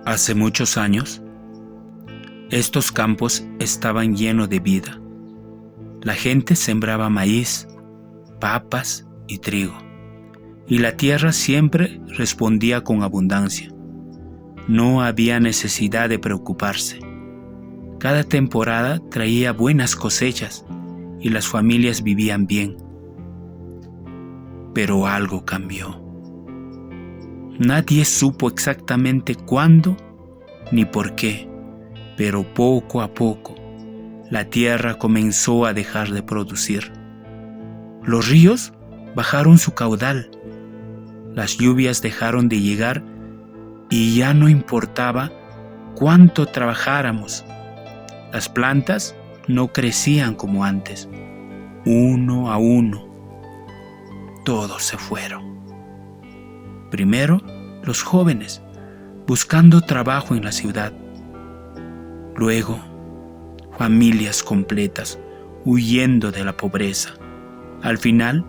Hace muchos años, estos campos estaban llenos de vida. La gente sembraba maíz, papas y trigo, y la tierra siempre respondía con abundancia. No había necesidad de preocuparse. Cada temporada traía buenas cosechas y las familias vivían bien. Pero algo cambió. Nadie supo exactamente cuándo ni por qué, pero poco a poco la tierra comenzó a dejar de producir. Los ríos bajaron su caudal, las lluvias dejaron de llegar y ya no importaba cuánto trabajáramos. Las plantas no crecían como antes. Uno a uno, todos se fueron. Primero, los jóvenes, buscando trabajo en la ciudad. Luego, familias completas, huyendo de la pobreza. Al final,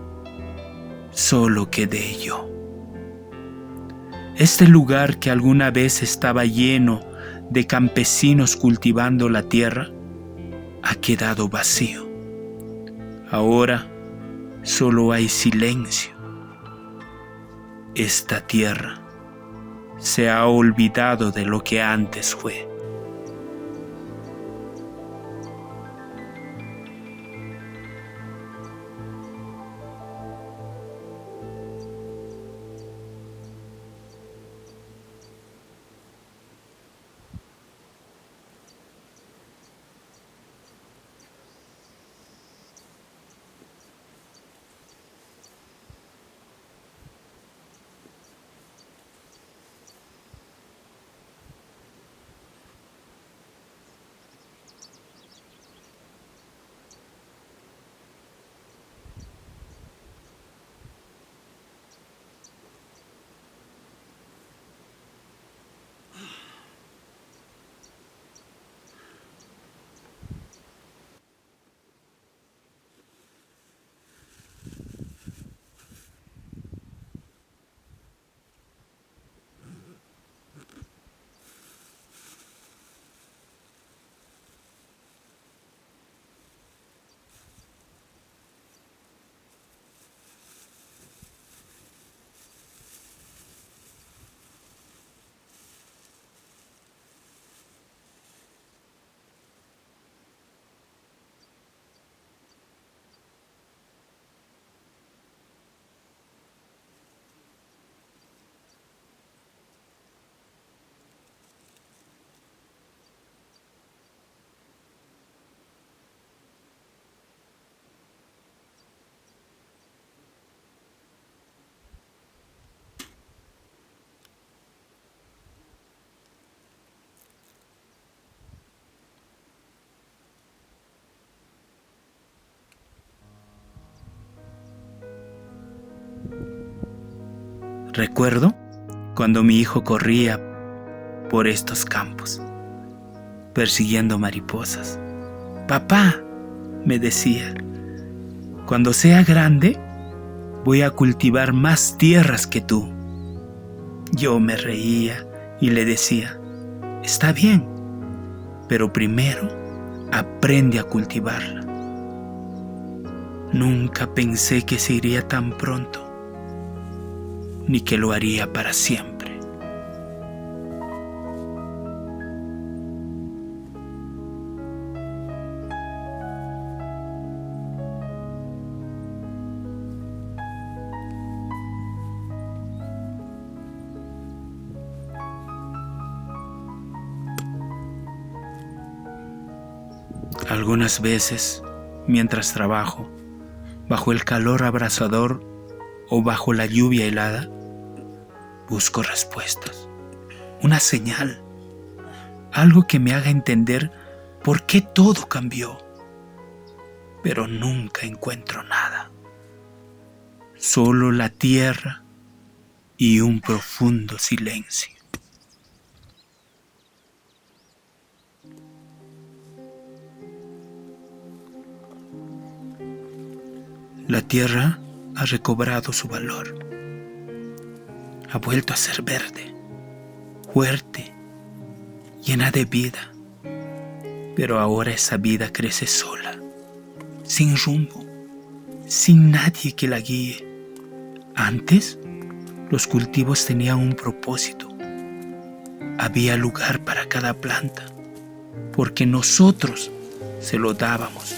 solo quedé yo. Este lugar que alguna vez estaba lleno de campesinos cultivando la tierra, ha quedado vacío. Ahora solo hay silencio. Esta tierra se ha olvidado de lo que antes fue. Recuerdo cuando mi hijo corría por estos campos, persiguiendo mariposas. Papá, me decía, cuando sea grande, voy a cultivar más tierras que tú. Yo me reía y le decía, está bien, pero primero aprende a cultivarla. Nunca pensé que se iría tan pronto, ni que lo haría para siempre. Algunas veces, mientras trabajo, bajo el calor abrasador o bajo la lluvia helada, busco respuestas, una señal, algo que me haga entender por qué todo cambió. Pero nunca encuentro nada, solo la tierra y un profundo silencio. La tierra ha recobrado su valor. Ha vuelto a ser verde, fuerte llena de vida. Pero ahora esa vida crece sola, sin rumbo, sin nadie que la guíe. Antes, los cultivos tenían un propósito. Había lugar para cada planta, porque nosotros se lo dábamos.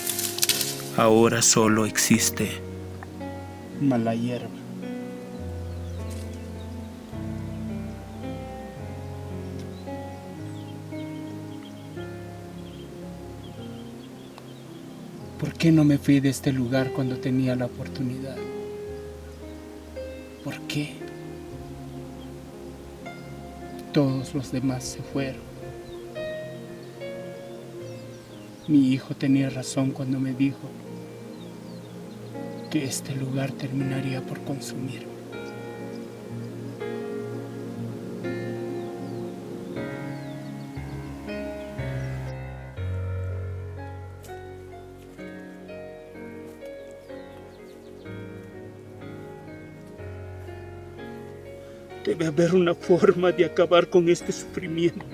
Ahora solo existe mala hierba. ¿Por qué no me fui de este lugar cuando tenía la oportunidad? ¿Por qué? Todos los demás se fueron. Mi hijo tenía razón cuando me dijo que este lugar terminaría por consumirme. Debe haber una forma de acabar con este sufrimiento.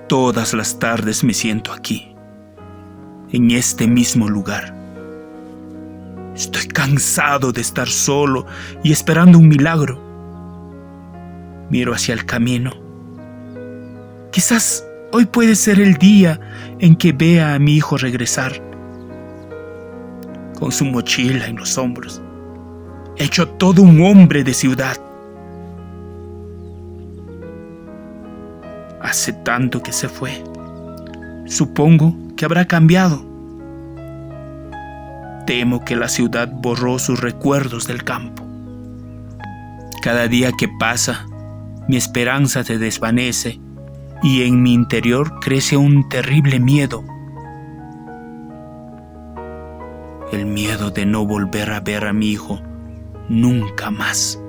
Todas las tardes me siento aquí, en este mismo lugar. Estoy cansado de estar solo y esperando un milagro. Miro hacia el camino. Quizás hoy puede ser el día en que vea a mi hijo regresar, con su mochila en los hombros, hecho todo un hombre de ciudad. Hace tanto que se fue. Supongo que habrá cambiado. Temo que la ciudad borró sus recuerdos del campo. Cada día que pasa, mi esperanza se desvanece y en mi interior crece un terrible miedo. El miedo de no volver a ver a mi hijo nunca más.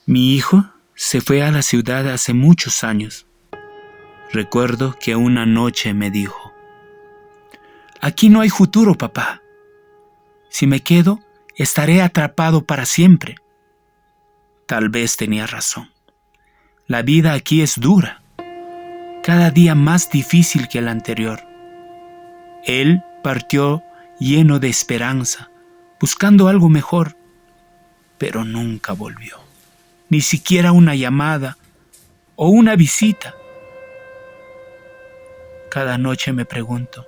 Mi hijo se fue a la ciudad hace muchos años. Recuerdo que una noche me dijo: «Aquí no hay futuro, papá. Si me quedo, estaré atrapado para siempre. Tal vez tenía razón. La vida aquí es dura, cada día más difícil que el anterior. Él partió lleno de esperanza, buscando algo mejor, pero nunca volvió. Ni siquiera una llamada o una visita. Cada noche me pregunto,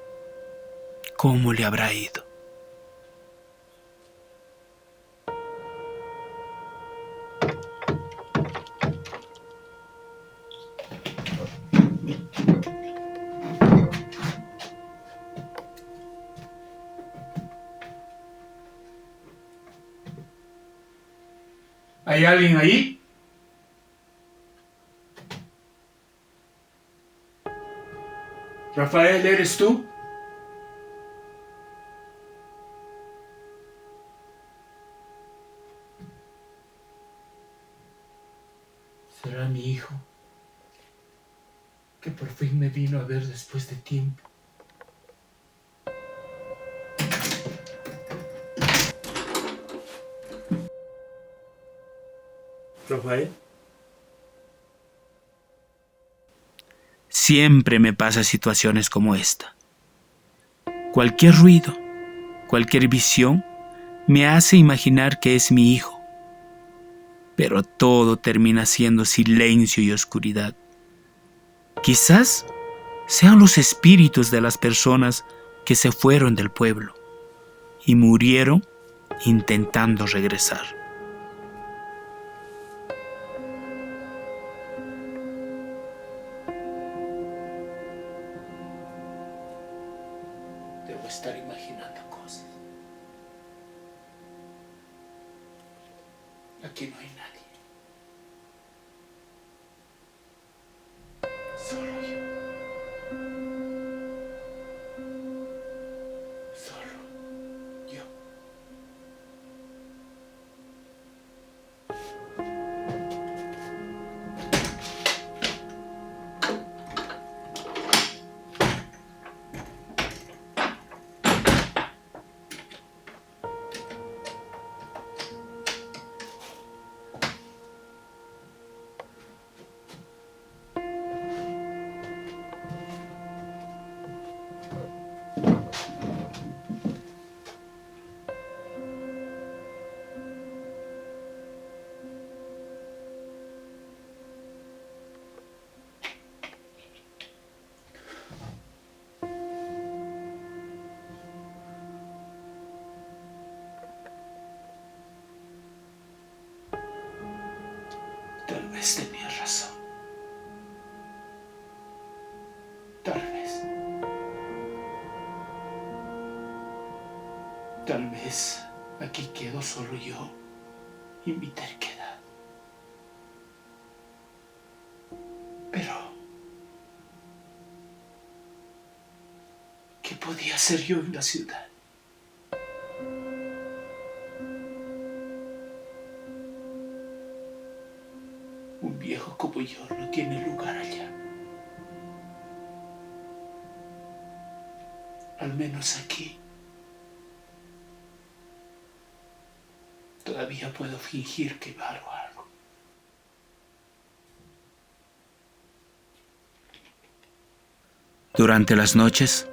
¿cómo le habrá ido? ¿Hay alguien ahí? Rafael, ¿eres tú? ¿Será mi hijo? Que por fin me vino a ver después de tiempo. Rafael. Siempre me pasa situaciones como esta. Cualquier ruido, cualquier visión me hace imaginar que es mi hijo. Pero todo termina siendo silencio y oscuridad. Quizás sean los espíritus de las personas que se fueron del pueblo y murieron intentando regresar. Debo estar imaginando cosas. Aquí no hay nadie. Solo yo. Solo yo. Tal vez tenía razón. Tal vez. Tal vez aquí quedo solo yo y mi terquedad. Pero, ¿qué podía hacer yo en la ciudad? Un viejo como yo no tiene lugar allá. Al menos aquí. Todavía puedo fingir que valgo algo. Durante las noches,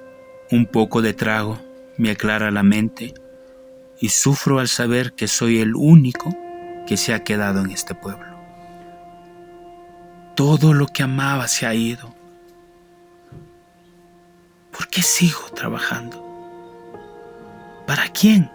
un poco de trago me aclara la mente y sufro al saber que soy el único que se ha quedado en este pueblo. Todo lo que amaba se ha ido. ¿Por qué sigo trabajando? ¿Para quién?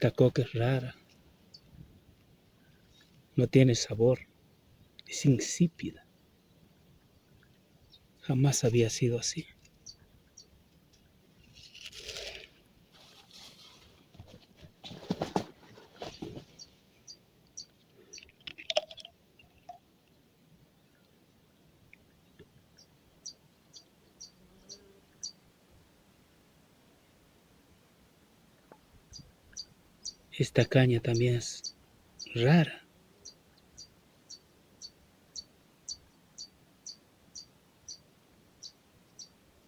Esta coca es rara, no tiene sabor, es insípida. Jamás había sido así. Esta caña también es rara.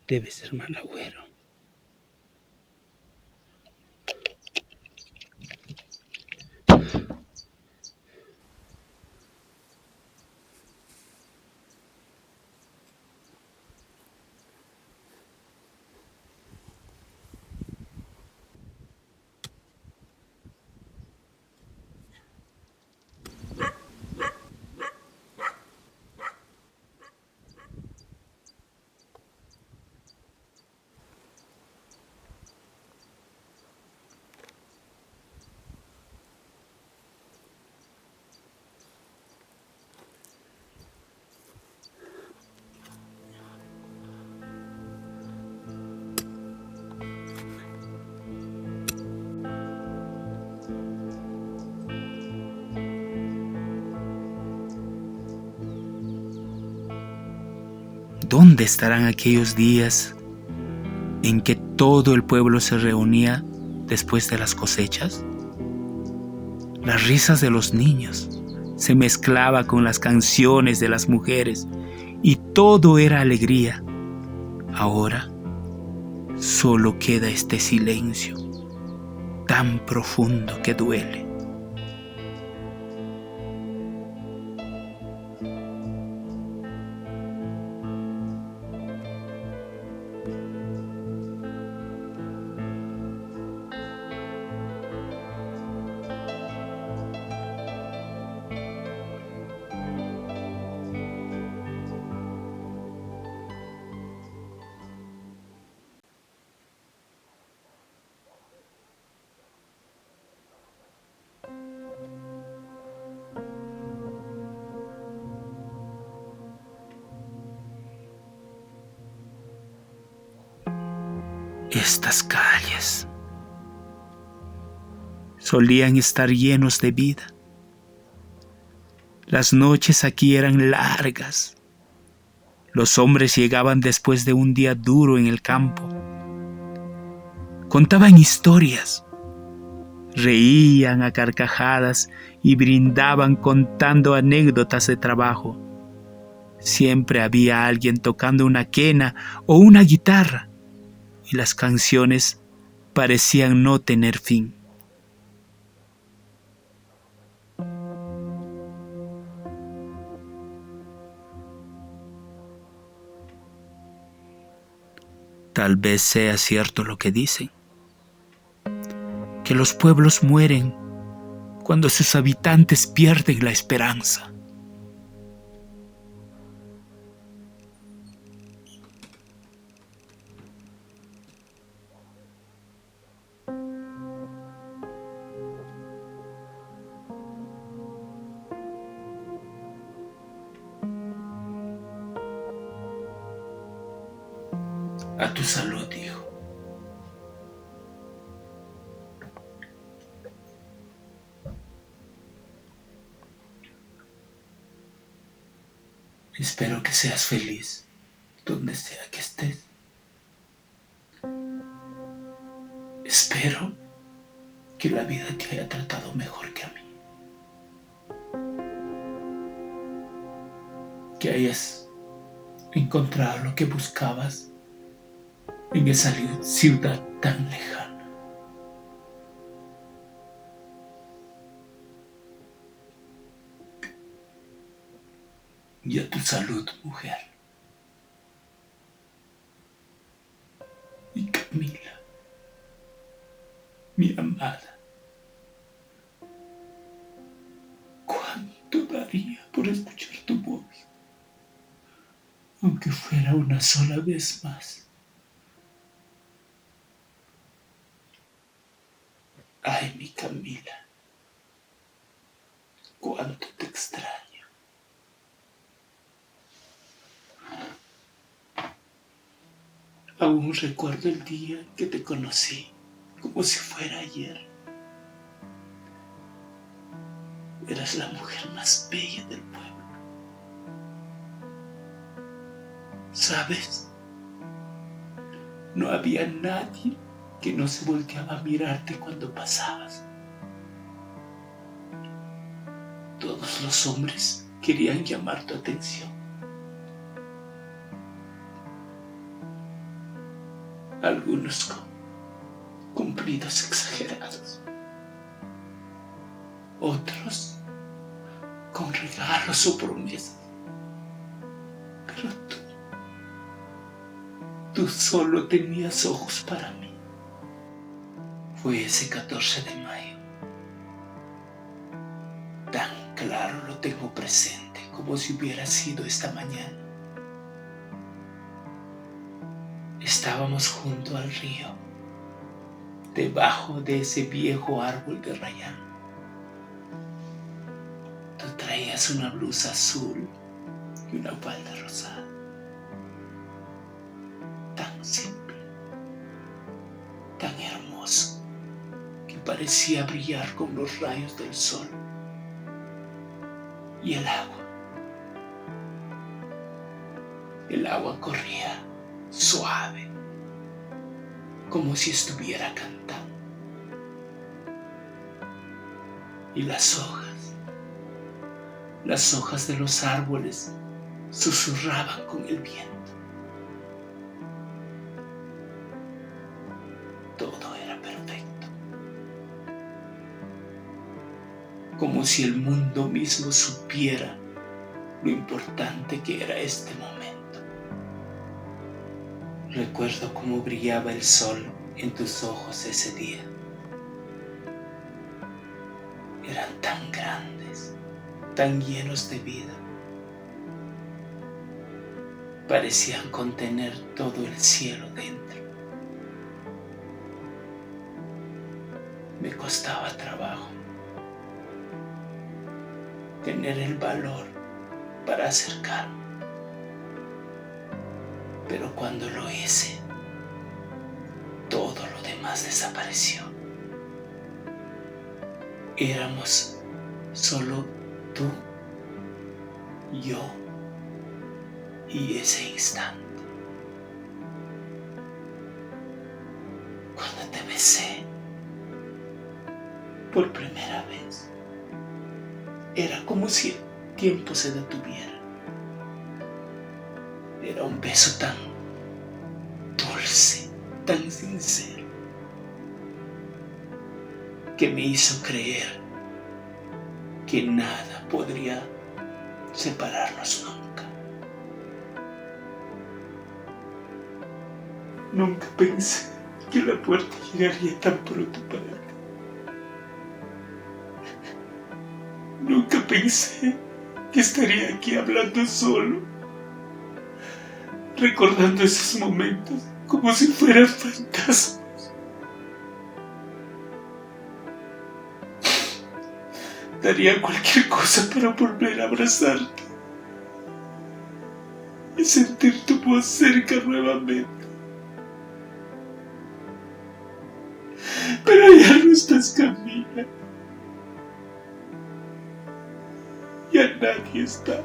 Debe ser mal agüero. ¿Dónde estarán aquellos días en que todo el pueblo se reunía después de las cosechas? Las risas de los niños se mezclaban con las canciones de las mujeres y todo era alegría. Ahora solo queda este silencio tan profundo que duele. Estas calles solían estar llenos de vida. Las noches aquí eran largas. Los hombres llegaban después de un día duro en el campo. Contaban historias, reían a carcajadas y brindaban contando anécdotas de trabajo. Siempre había alguien tocando una quena o una guitarra y las canciones parecían no tener fin. Tal vez sea cierto lo que dicen, que los pueblos mueren cuando sus habitantes pierden la esperanza. A tu salud, hijo. Espero que seas feliz donde sea que estés. Espero que la vida te haya tratado mejor que a mí. Que hayas encontrado lo que buscabas en esa ciudad tan lejana. Y a tu salud, mujer. Y Camila, mi amada, ¿cuánto daría por escuchar tu voz? Aunque fuera una sola vez más. Ay, mi Camila, cuánto te extraño. Aún recuerdo el día que te conocí, como si fuera ayer. Eras la mujer más bella del pueblo. ¿Sabes? No había nadie que no se volteaba a mirarte cuando pasabas. Todos los hombres querían llamar tu atención. Algunos con cumplidos exagerados. Otros con regalos o promesas. Pero tú solo tenías ojos para mí. Fue ese 14 de mayo. Tan claro lo tengo presente como si hubiera sido esta mañana. Estábamos junto al río, debajo de ese viejo árbol de rayán. Tú traías una blusa azul y una falda rosada. Tan simple, tan hermoso, que parecía brillar con los rayos del sol. Y el agua corría suave, como si estuviera cantando. Y las hojas de los árboles susurraban con el viento. Todo era perfecto, como si el mundo mismo supiera lo importante que era este momento. Recuerdo cómo brillaba el sol en tus ojos ese día. Eran tan grandes, tan llenos de vida. Parecían contener todo el cielo dentro. Me costaba trabajo tener el valor para acercarme. Pero cuando lo hice, todo lo demás desapareció. Éramos solo tú, yo y ese instante. Cuando te besé por primera vez, era como si el tiempo se detuviera. Era un beso tan dulce, tan sincero, que me hizo creer que nada podría separarnos nunca. Nunca pensé que la puerta llegaría tan pronto para ti. Nunca pensé que estaría aquí hablando solo, recordando esos momentos como si fueran fantasmas. Daría cualquier cosa para volver a abrazarte y sentir tu voz cerca nuevamente. Pero ya no estás, Camila. Ya nadie está.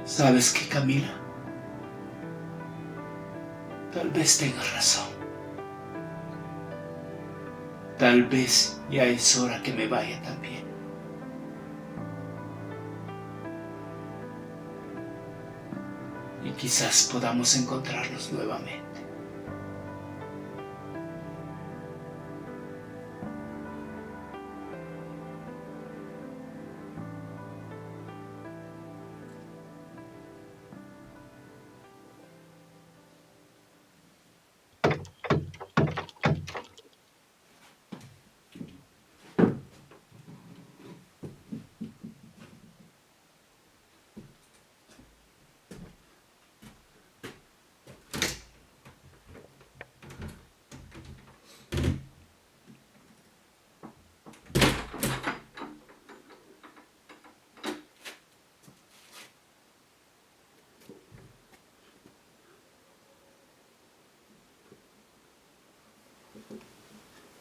¿Sabes qué, Camila? Tal vez tengas razón. Tal vez ya es hora que me vaya también. Y quizás podamos encontrarnos nuevamente.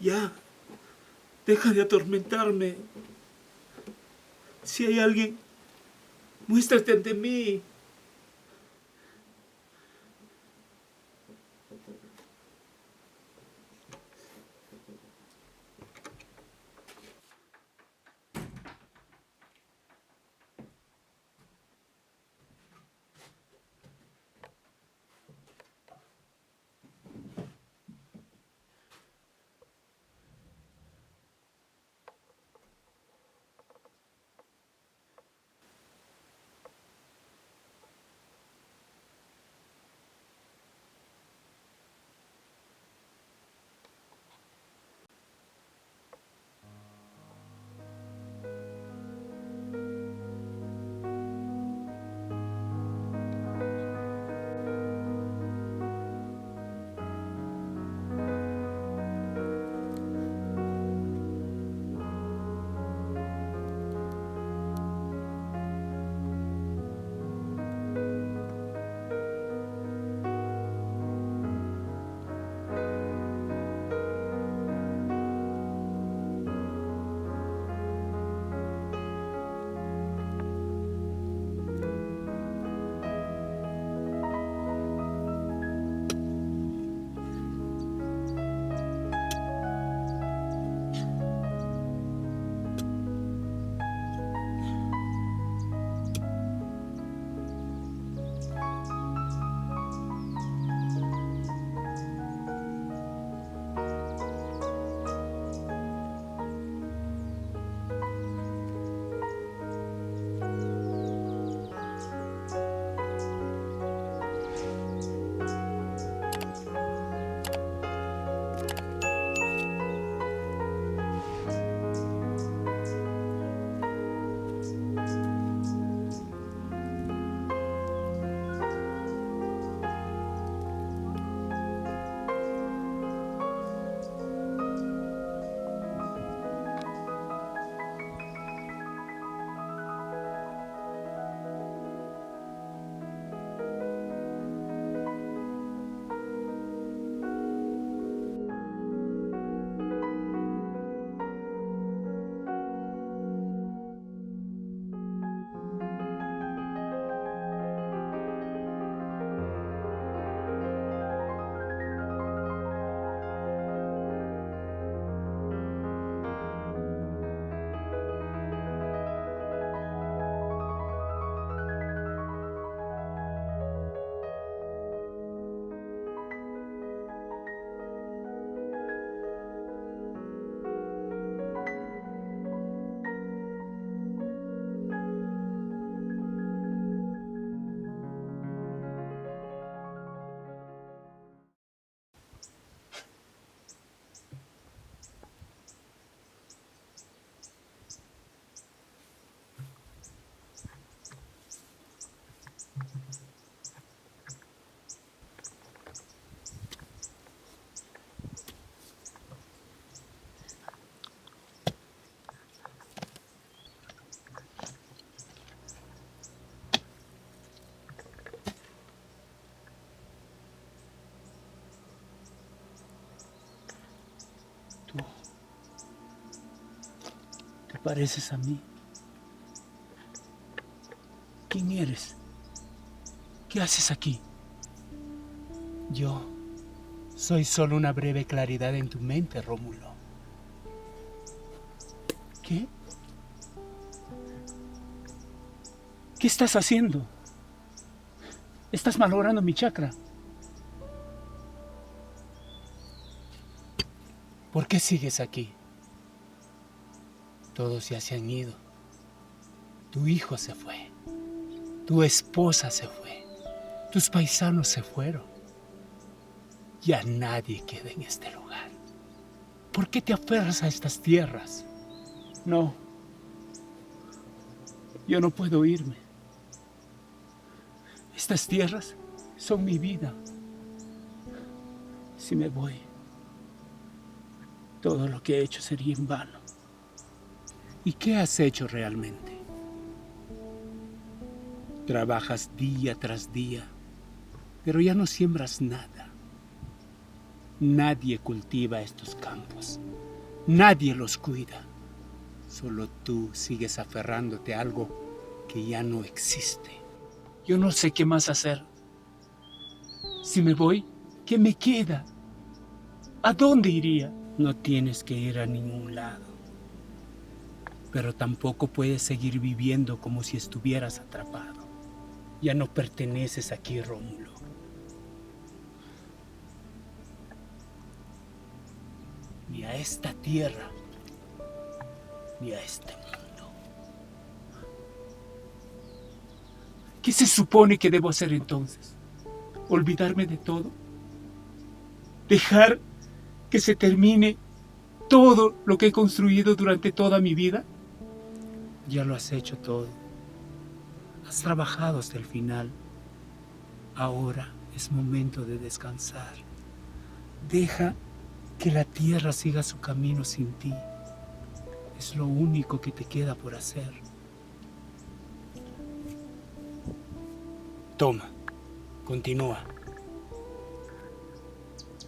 Ya, deja de atormentarme. Si hay alguien, muéstrate ante mí. Tú te pareces a mí. ¿Quién eres? ¿Qué haces aquí? Yo soy solo una breve claridad en tu mente, Rómulo. ¿Qué? ¿Qué estás haciendo? Estás malogrando mi chakra. ¿Por qué sigues aquí? Todos ya se han ido. Tu hijo se fue. Tu esposa se fue. Tus paisanos se fueron. Ya nadie queda en este lugar. ¿Por qué te aferras a estas tierras? No. Yo no puedo irme. Estas tierras son mi vida. Si me voy, todo lo que he hecho sería en vano. ¿Y qué has hecho realmente? Trabajas día tras día, pero ya no siembras nada. Nadie cultiva estos campos. Nadie los cuida. Solo tú sigues aferrándote a algo que ya no existe. Yo no sé qué más hacer. Si me voy, ¿qué me queda? ¿A dónde iría? No tienes que ir a ningún lado. Pero tampoco puedes seguir viviendo como si estuvieras atrapado. Ya no perteneces aquí, Rómulo. Ni a esta tierra, ni a este mundo. ¿Qué se supone que debo hacer entonces? ¿Olvidarme de todo? ¿Dejar que se termine todo lo que he construido durante toda mi vida? Ya lo has hecho todo. Has trabajado hasta el final. Ahora es momento de descansar. Deja que la tierra siga su camino sin ti. Es lo único que te queda por hacer. Toma, continúa.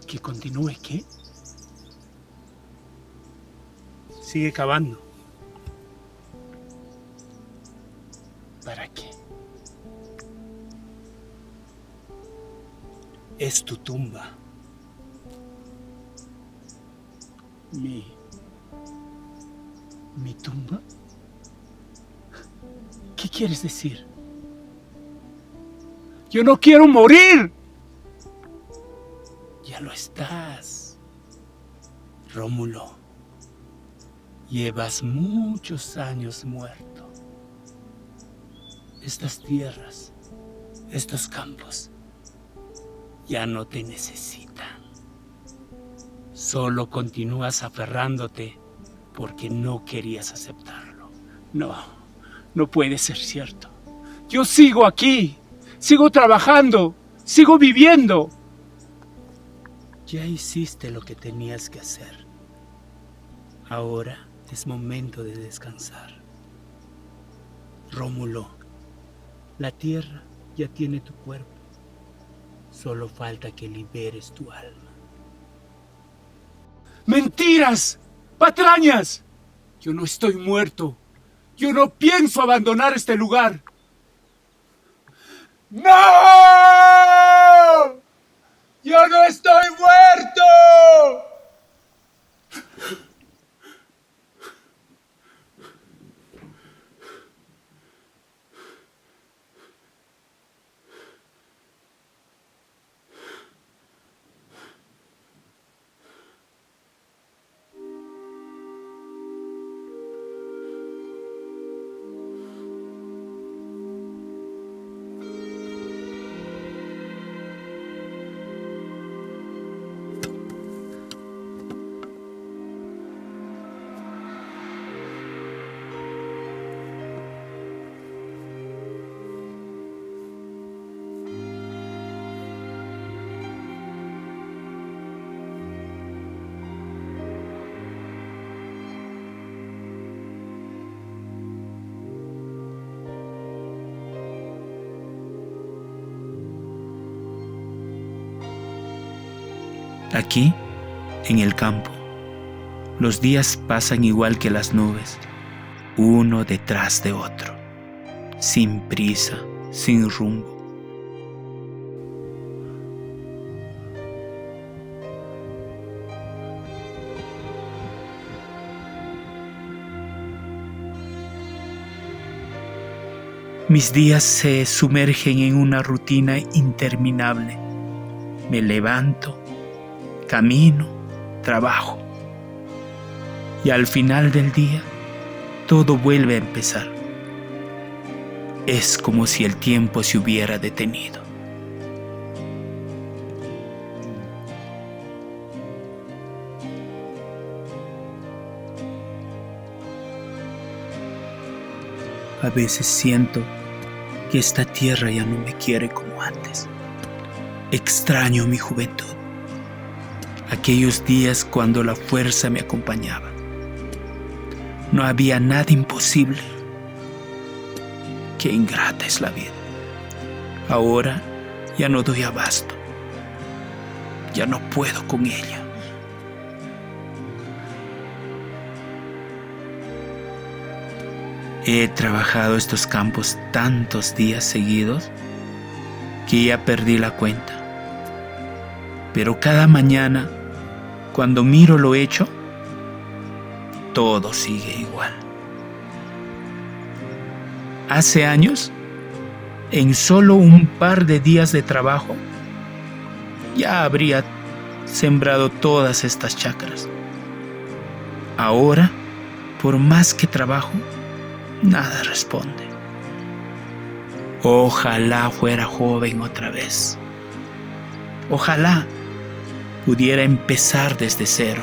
¿Que continúe qué? Sigue cavando. ¿Para qué? Es tu tumba. ¿Mi tumba? ¿Qué quieres decir? ¡Yo no quiero morir! Ya lo estás, Rómulo. Llevas muchos años muerto. Estas tierras, estos campos, ya no te necesitan. Solo continúas aferrándote porque no querías aceptarlo. No puede ser cierto. Yo sigo aquí, sigo trabajando, sigo viviendo. Ya hiciste lo que tenías que hacer. Ahora es momento de descansar. Rómulo, la tierra ya tiene tu cuerpo. Solo falta que liberes tu alma. ¡Mentiras! ¡Patrañas! Yo no estoy muerto. Yo no pienso abandonar este lugar. ¡No! ¡Yo no estoy muerto! Aquí, en el campo, los días pasan igual que las nubes, uno detrás de otro, sin prisa, sin rumbo. Mis días se sumergen en una rutina interminable. Me levanto, camino, trabajo. Y al final del día, todo vuelve a empezar. Es como si el tiempo se hubiera detenido. A veces siento que esta tierra ya no me quiere como antes. Extraño mi juventud. Aquellos días cuando la fuerza me acompañaba. No había nada imposible. Qué ingrata es la vida. Ahora ya no doy abasto. Ya no puedo con ella. He trabajado estos campos tantos días seguidos que ya perdí la cuenta. Pero cada mañana, cuando miro lo hecho, todo sigue igual. Hace años, en solo un par de días de trabajo, ya habría sembrado todas estas chacras. Ahora, por más que trabajo, nada responde. Ojalá fuera joven otra vez. Ojalá pudiera empezar desde cero.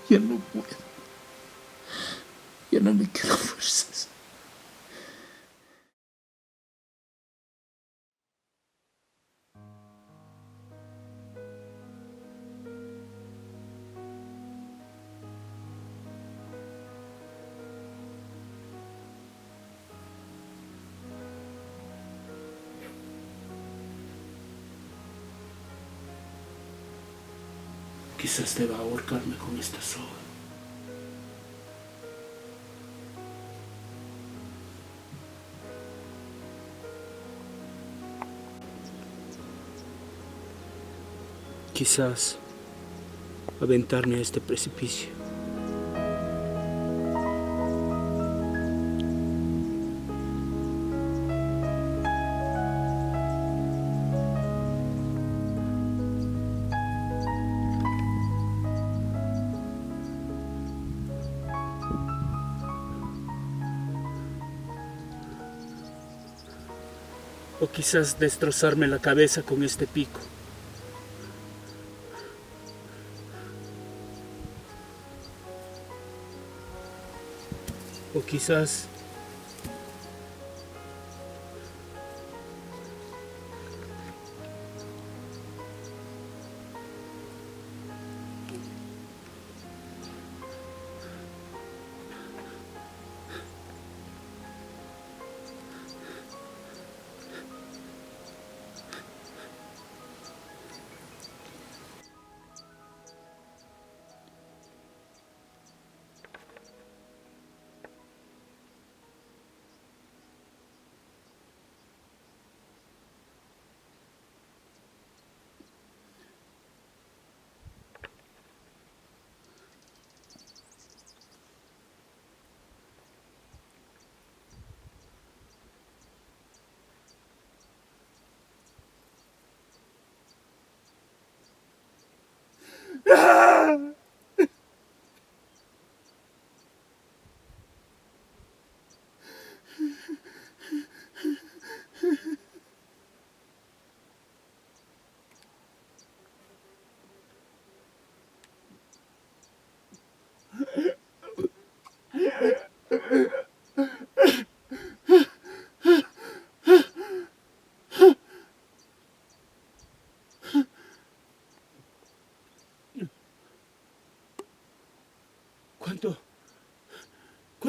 Ya no puedo. Ya no me quedan fuerzas. Quizás deba ahorcarme con esta soga. Quizás aventarme a este precipicio. O quizás destrozarme la cabeza con este pico. O quizás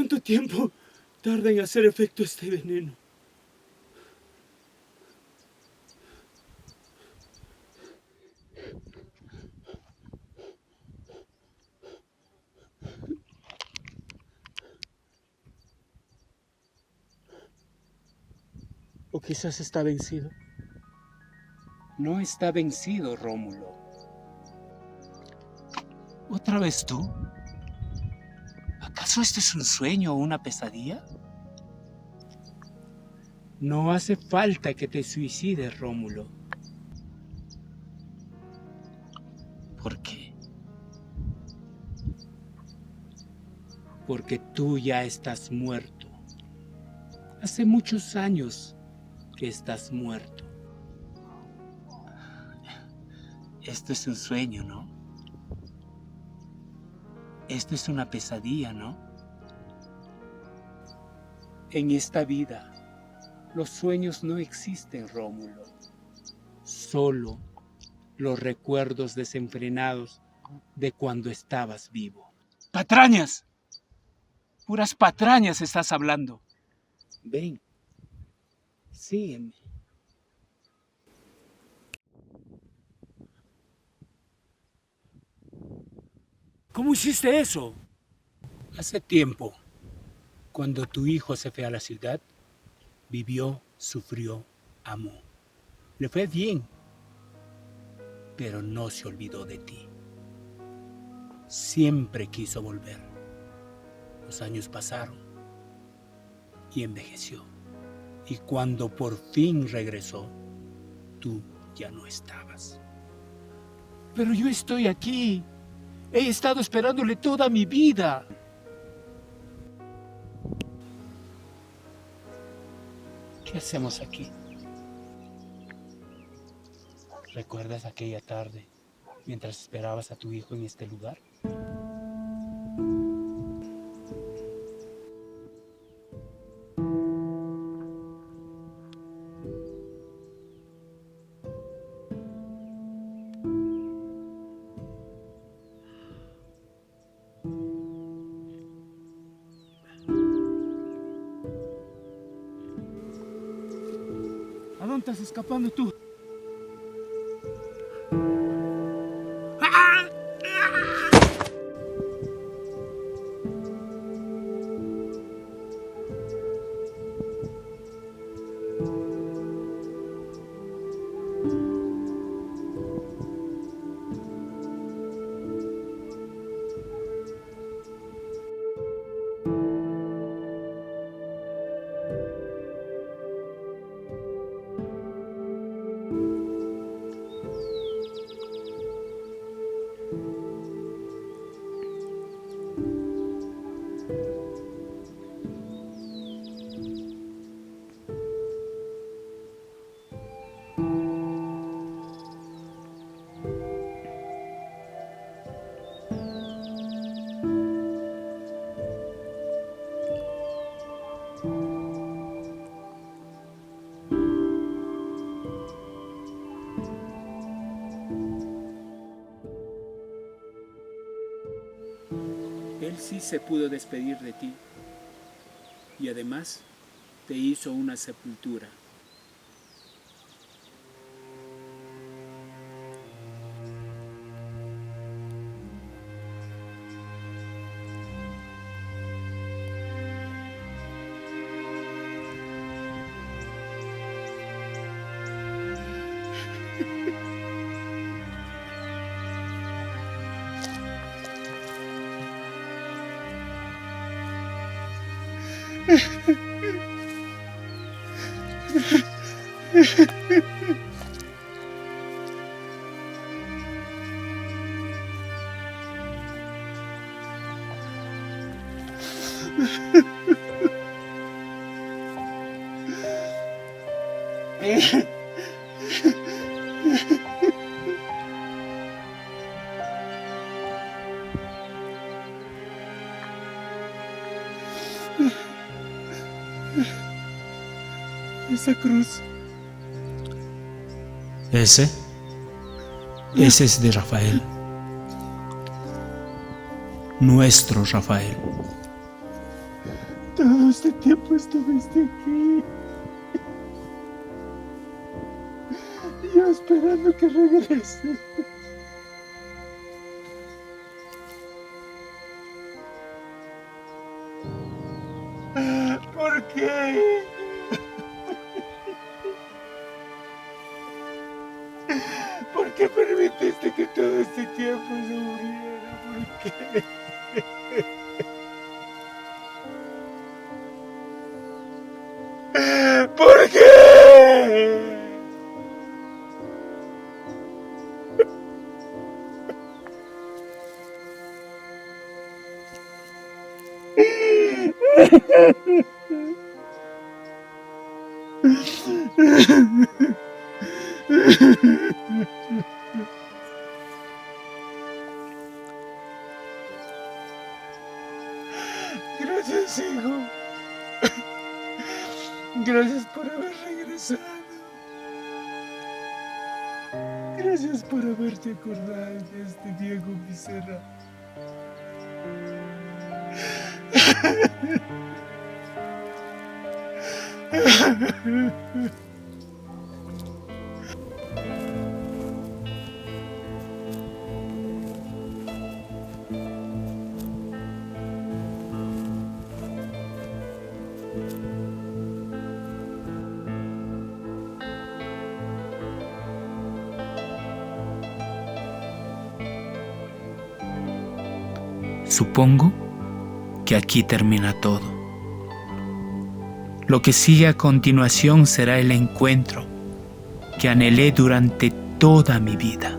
¿Cuánto tiempo tarda en hacer efecto este veneno? ¿O quizás está vencido? No está vencido, Rómulo. ¿Otra vez tú? ¿Acaso esto es un sueño o una pesadilla? No hace falta que te suicides, Rómulo. ¿Por qué? Porque tú ya estás muerto. Hace muchos años que estás muerto. Esto es un sueño, ¿no? Esto es una pesadilla, ¿no? En esta vida, los sueños no existen, Rómulo. Solo los recuerdos desenfrenados de cuando estabas vivo. ¡Patrañas! Puras patrañas estás hablando. Ven, sígueme. ¿Cómo hiciste eso? Hace tiempo, cuando tu hijo se fue a la ciudad, vivió, sufrió, amó. Le fue bien, pero no se olvidó de ti. Siempre quiso volver. Los años pasaron y envejeció. Y cuando por fin regresó, tú ya no estabas. Pero yo estoy aquí. He estado esperándole toda mi vida. ¿Qué hacemos aquí? ¿Recuerdas aquella tarde mientras esperabas a tu hijo en este lugar? ¿A dónde estás escapando tú? Él sí se pudo despedir de ti y además te hizo una sepultura. Esa cruz. Ese es de Rafael. Nuestro Rafael. Todo este tiempo estuviste aquí. Yo esperando que regrese. ¿Por qué? ¿Por qué permitiste que todo este tiempo se muriera? ¿Por qué? ¿Por qué? Gracias, hijo. Gracias por haber regresado. Gracias por haberte acordado de este viejo miserable. Supongo que aquí termina todo. Lo que sigue a continuación será el encuentro que anhelé durante toda mi vida.